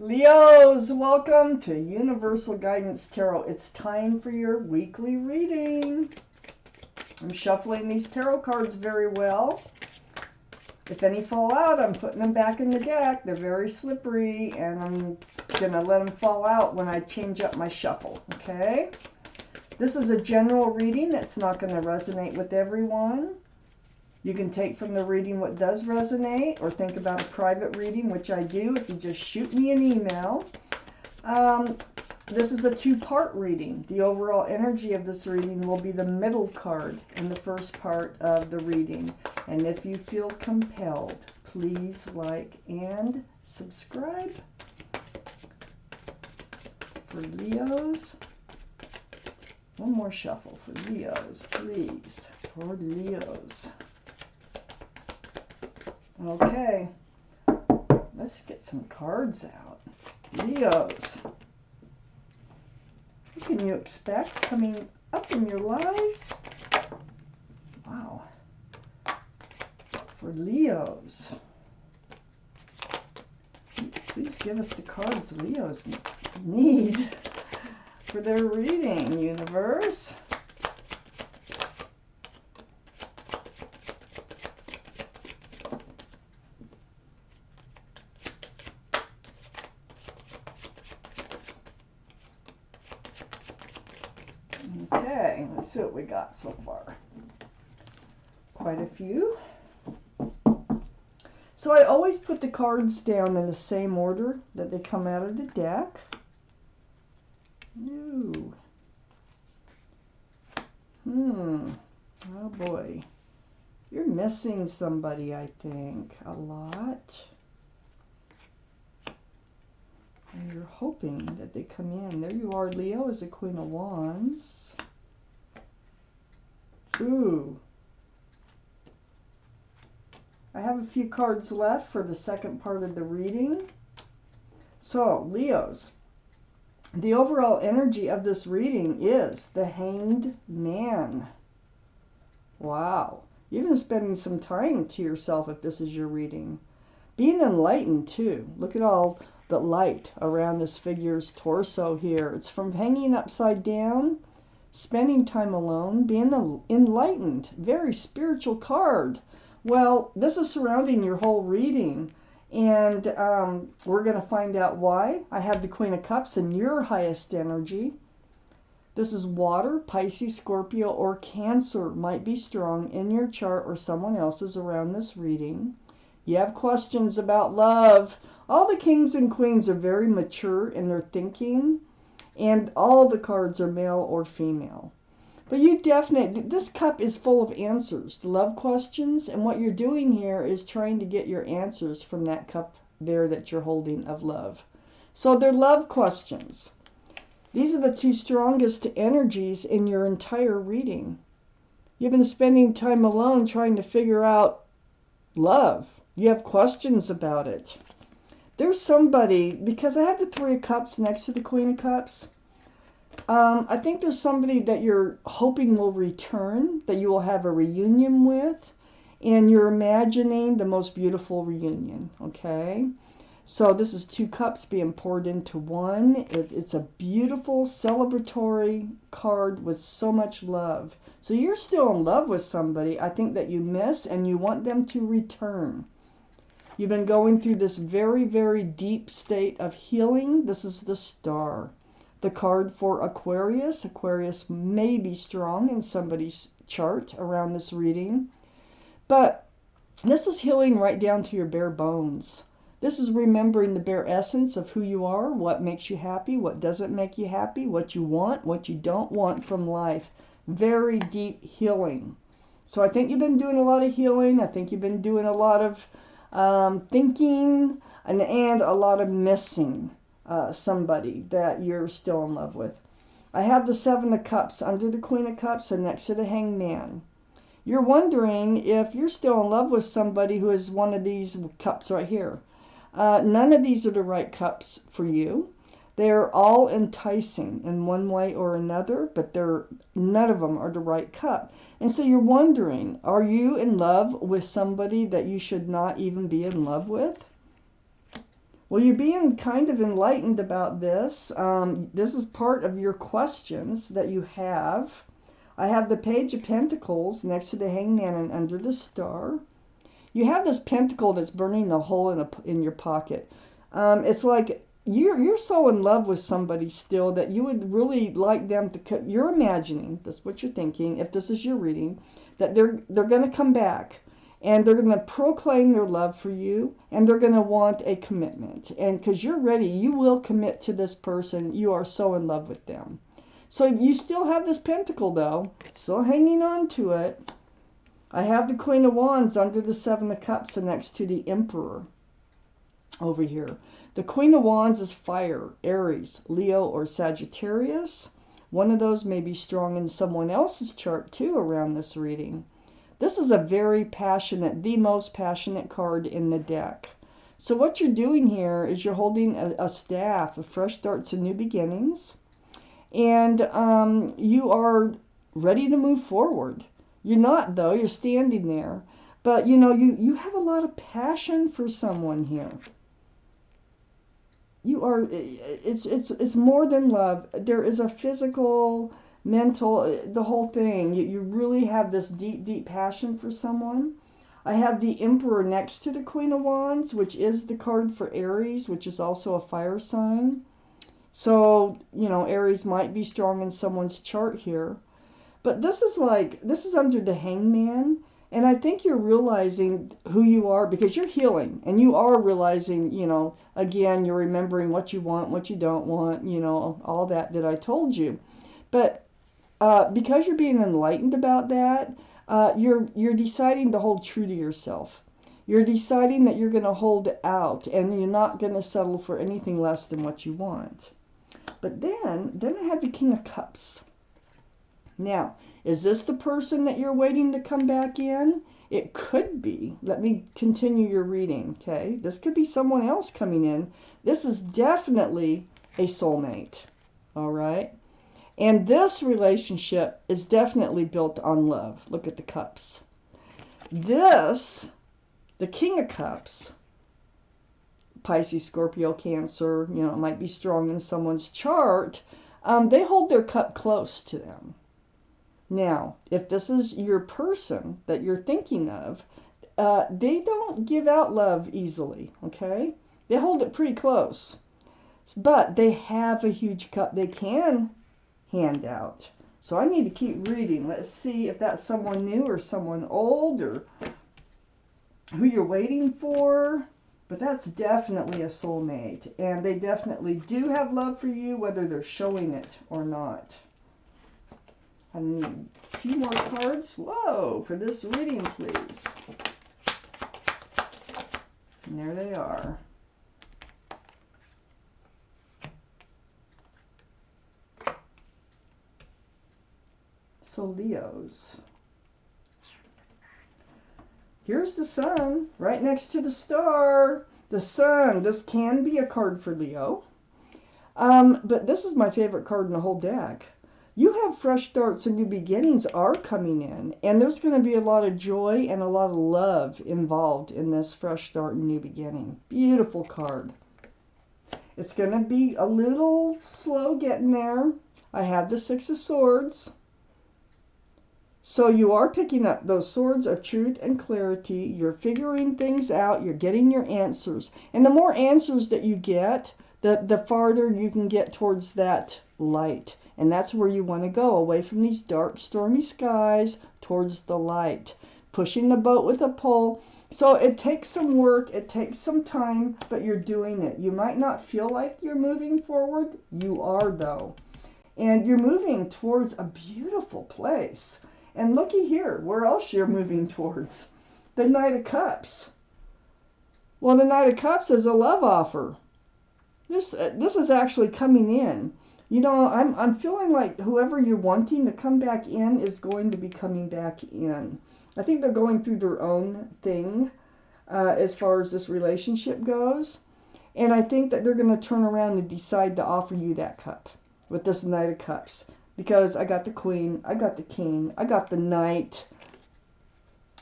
Leos, welcome to Universal Guidance Tarot. It's time for your weekly reading. I'm shuffling these tarot cards very well. If any fall out, I'm putting them back in the deck. They're very slippery, and I'm going to let them fall out when I change up my shuffle, okay? This is a general reading that's not going to resonate with everyone. You can take from the reading what does resonate, or think about a private reading, which I do if you just shoot me an email. This is a two-part reading. The overall energy of this reading will be the middle card in the first part of the reading. And if you feel compelled, please like and subscribe. For Leos, one more shuffle for Leos, please. For Leos. Okay, let's get some cards out. Leos, what can you expect coming up in your lives? Wow. For Leos, please give us the cards Leos need for their reading, universe. Okay, let's see what we got so far. Quite a few. So I always put the cards down in the same order that they come out of the deck. Ooh. Oh boy. You're missing somebody, I think, a lot. And you're hoping that they come in. There you are, Leo, is the Queen of Wands. Ooh. I have a few cards left for the second part of the reading. So, Leos, the overall energy of this reading is the Hanged Man. Wow. You've been spending some time to yourself if this is your reading. Being enlightened, too. Look at all the light around this figure's torso here. It's from hanging upside down, spending time alone, being enlightened. Very spiritual card. Well, this is surrounding your whole reading, and we're going to find out why. I have the Queen of Cups in your highest energy. This is water. Pisces, Scorpio, or Cancer might be strong in your chart or someone else's around this reading. You have questions about love. All the kings and queens are very mature in their thinking, and all the cards are male or female. But you definitely, this cup is full of answers, the love questions, and what you're doing here is trying to get your answers from that cup there that you're holding of love. So they're love questions. These are the two strongest energies in your entire reading. You've been spending time alone trying to figure out love. You have questions about it. There's somebody, because I have the Three of Cups next to the Queen of Cups, I think there's somebody that you're hoping will return, that you will have a reunion with, and you're imagining the most beautiful reunion, okay? So this is two cups being poured into one. It's a beautiful celebratory card with so much love. So you're still in love with somebody, I think, that you miss, and you want them to return. You've been going through this very, very deep state of healing. This is the Star. The card for Aquarius. Aquarius may be strong in somebody's chart around this reading. But this is healing right down to your bare bones. This is remembering the bare essence of who you are, what makes you happy, what doesn't make you happy, what you want, what you don't want from life. Very deep healing. So I think you've been doing a lot of healing. I think you've been doing a lot of thinking and a lot of missing somebody that you're still in love with. I have the Seven of Cups under the Queen of Cups and next to the Hanged Man. You're wondering if you're still in love with somebody who is one of these cups right here. None of these are the right cups for you. They're all enticing in one way or another, but none of them are the right cup. And so you're wondering, are you in love with somebody that you should not even be in love with? Well, you're being kind of enlightened about this. This is part of your questions that you have. I have the Page of Pentacles next to the Hangman and under the Star. You have this pentacle that's burning a hole in your pocket. It's like you're so in love with somebody still that you would really like them to. You're imagining, that's what you're thinking, if this is your reading, that they're going to come back. And they're going to proclaim their love for you, and they're going to want a commitment. And because you're ready, you will commit to this person. You are so in love with them. So you still have this pentacle, though, still hanging on to it. I have the Queen of Wands under the Seven of Cups and next to the Emperor over here. The Queen of Wands is fire, Aries, Leo, or Sagittarius. One of those may be strong in someone else's chart, too, around this reading. This is a very passionate, the most passionate card in the deck. So what you're doing here is you're holding a staff of fresh starts and new beginnings. And you are ready to move forward. You're not, though. You're standing there. But, you know, you have a lot of passion for someone here. You are, it's more than love. There is a physical, mental, the whole thing. You really have this deep, deep passion for someone. I have the Emperor next to the Queen of Wands, which is the card for Aries, which is also a fire sign. So, you know, Aries might be strong in someone's chart here. But this is under the Hangman. And I think you're realizing who you are because you're healing. And you are realizing, you know, again, you're remembering what you want, what you don't want, you know, all that I told you. But because you're being enlightened about that, you're deciding to hold true to yourself. You're deciding that you're going to hold out and you're not going to settle for anything less than what you want. But then I have the King of Cups. Now, is this the person that you're waiting to come back in? It could be. Let me continue your reading, okay? This could be someone else coming in. This is definitely a soulmate, all right? And this relationship is definitely built on love. Look at the cups. This, the King of Cups, Pisces, Scorpio, Cancer, you know, it might be strong in someone's chart. They hold their cup close to them. Now, if this is your person that you're thinking of, they don't give out love easily, okay? They hold it pretty close. But they have a huge cup they can hand out. So I need to keep reading. Let's see if that's someone new or someone old or who you're waiting for. But that's definitely a soulmate. And they definitely do have love for you, whether they're showing it or not. I need a few more cards. Whoa, for this reading, please. And there they are. So Leos. Here's the Sun right next to the Star. The Sun. This can be a card for Leo. But this is my favorite card in the whole deck. You have fresh starts and new beginnings are coming in. And there's going to be a lot of joy and a lot of love involved in this fresh start and new beginning. Beautiful card. It's going to be a little slow getting there. I have the Six of Swords. So you are picking up those swords of truth and clarity. You're figuring things out. You're getting your answers. And the more answers that you get, the farther you can get towards that light. And that's where you want to go, away from these dark, stormy skies, towards the light. Pushing the boat with a pole. So it takes some work, it takes some time, but you're doing it. You might not feel like you're moving forward. You are, though. And you're moving towards a beautiful place. And looky here, where else you're moving towards? The Knight of Cups. Well, the Knight of Cups is a love offer. This is actually coming in. You know, I'm feeling like whoever you're wanting to come back in is going to be coming back in. I think they're going through their own thing as far as this relationship goes. And I think that they're going to turn around and decide to offer you that cup with this Knight of Cups. Because I got the Queen, I got the King, I got the Knight.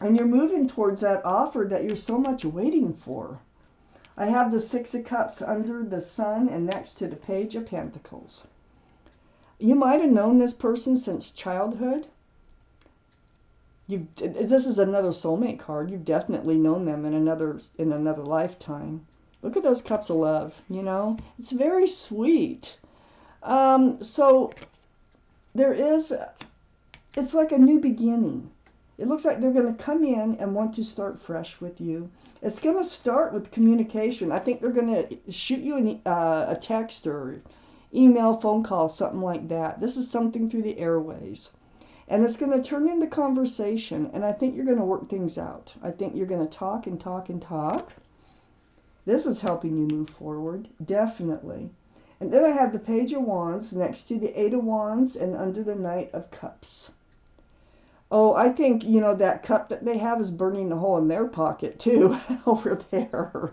And you're moving towards that offer that you're so much waiting for. I have the Six of Cups under the Sun and next to the Page of Pentacles. You might have known this person since childhood. This is another soulmate card. You've definitely known them in another lifetime. Look at those cups of love, you know. It's very sweet. So there is, it's like a new beginning. It looks like they're going to come in and want to start fresh with you. It's going to start with communication. I think they're going to shoot you a text or email, phone call, something like that. This is something through the airways. And it's going to turn into conversation. And I think you're going to work things out. I think you're going to talk and talk and talk. This is helping you move forward, definitely. And then I have the Page of Wands next to the Eight of Wands and under the Knight of Cups. Oh, I think, you know, that cup that they have is burning a hole in their pocket too, over there.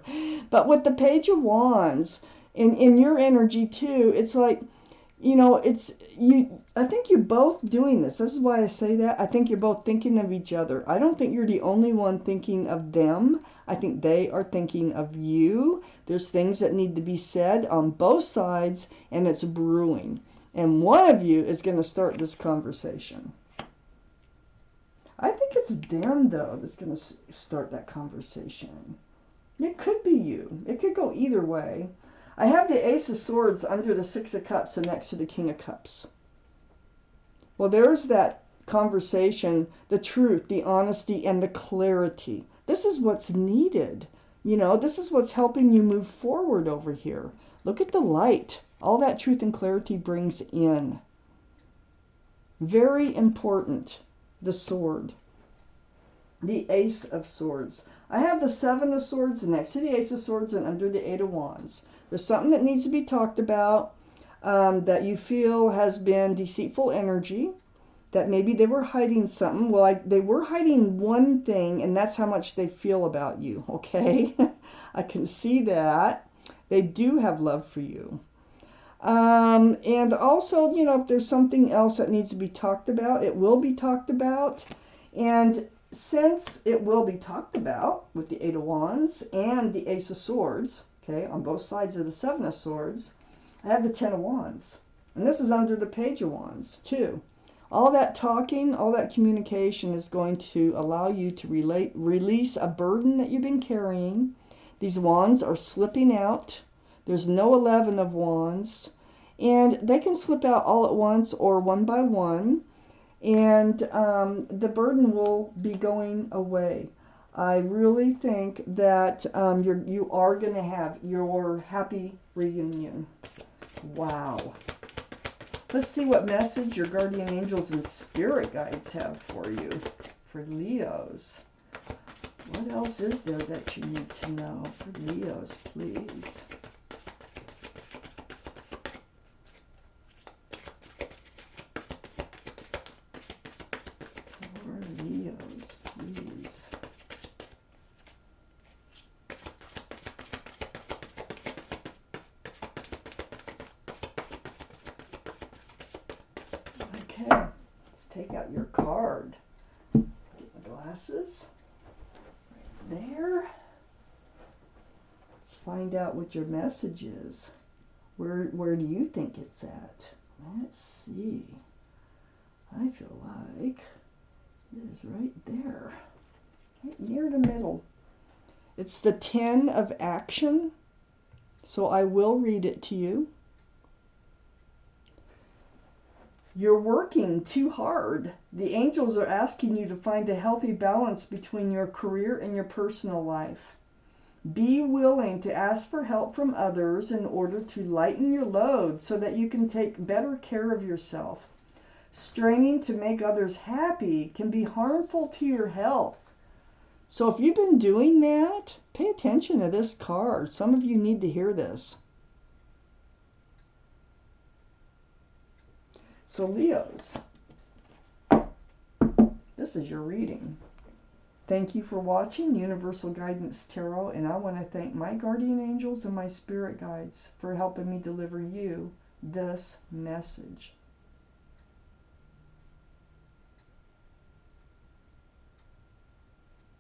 But with the Page of Wands, in your energy too, it's like, you know, I think you're both doing this. This is why I say that. I think you're both thinking of each other. I don't think you're the only one thinking of them. I think they are thinking of you. There's things that need to be said on both sides, and it's brewing. And one of you is going to start this conversation. I think it's them, though, that's going to start that conversation. It could be you. It could go either way. I have the Ace of Swords under the Six of Cups and next to the King of Cups. Well, there's that conversation, the truth, the honesty, and the clarity. This is what's needed. You know, this is what's helping you move forward over here. Look at the light. All that truth and clarity brings in. Very important. The Sword. The Ace of Swords. I have the Seven of Swords next to the Ace of Swords and under the Eight of Wands. There's something that needs to be talked about that you feel has been deceitful energy, that maybe they were hiding something. Well, they were hiding one thing, and that's how much they feel about you, okay? I can see that. They do have love for you. And also, you know, if there's something else that needs to be talked about, it will be talked about. And since it will be talked about with the Eight of Wands and the Ace of Swords, okay, on both sides of the Seven of Swords, I have the Ten of Wands. And this is under the Page of Wands, too. All that talking, all that communication is going to allow you to release a burden that you've been carrying. These wands are slipping out. There's no 11 of Wands. And they can slip out all at once or one by one. And the burden will be going away. I really think that you are going to have your happy reunion. Wow. Let's see what message your guardian angels and spirit guides have for you, for Leos. What else is there that you need to know for Leos, please? For Leos, please. Okay, let's take out your card. Get my glasses. Right there. Let's find out what your message is. Where do you think it's at? Let's see. I feel like it is right there. Right near the middle. It's the 10 of action. So I will read it to you. You're working too hard. The angels are asking you to find a healthy balance between your career and your personal life. Be willing to ask for help from others in order to lighten your load so that you can take better care of yourself. Straining to make others happy can be harmful to your health. So if you've been doing that, pay attention to this card. Some of you need to hear this. So Leos, this is your reading. Thank you for watching Universal Guidance Tarot, and I want to thank my guardian angels and my spirit guides for helping me deliver you this message.